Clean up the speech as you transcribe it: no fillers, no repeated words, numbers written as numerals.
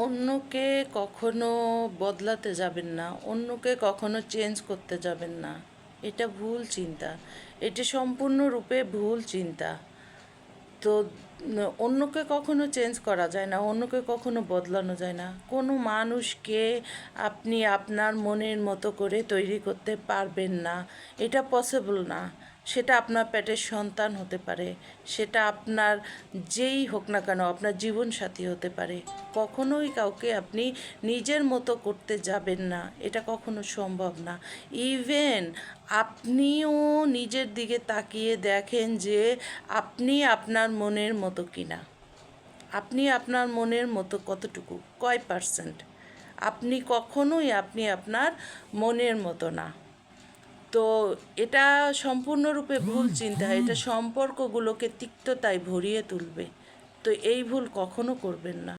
অন্যকে কখনো বদলাতে যাবেন না, অন্যকে কখনো চেঞ্জ করতে যাবেন না। এটা ভুল চিন্তা, এটা সম্পূর্ণরূপে ভুল চিন্তা। তো অন্যকে কখনো চেঞ্জ করা যায় না, অন্যকে কখনো বদলানো যায় না। কোনো মানুষকে আপনি আপনার মনের মতো করে তৈরি করতে পারবেন না, এটা পসিবল না। সেটা আপনার পেটের সন্তান হতে পারে, সেটা আপনার যেই হোক না কেন, আপনার জীবনসাথী হতে পারে। কখনোই কাউকে আপনি নিজের মতো করতে যাবেন না, এটা কখনো সম্ভব না। ইভেন আপনিও নিজের দিকে তাকিয়ে দেখেন যে আপনি আপনার মনের মতো কিনা, আপনি আপনার মনের মতো কতটুকু, কয় পার্সেন্ট। আপনি কখনোই আপনি আপনার মনের মতো না। তো এটা সম্পূর্ণরূপে ভুল চিন্তা, এটা সম্পর্কগুলোকে তিক্ততায় ভরিয়ে তুলবে। তো এই ভুল কখনো করবেন না।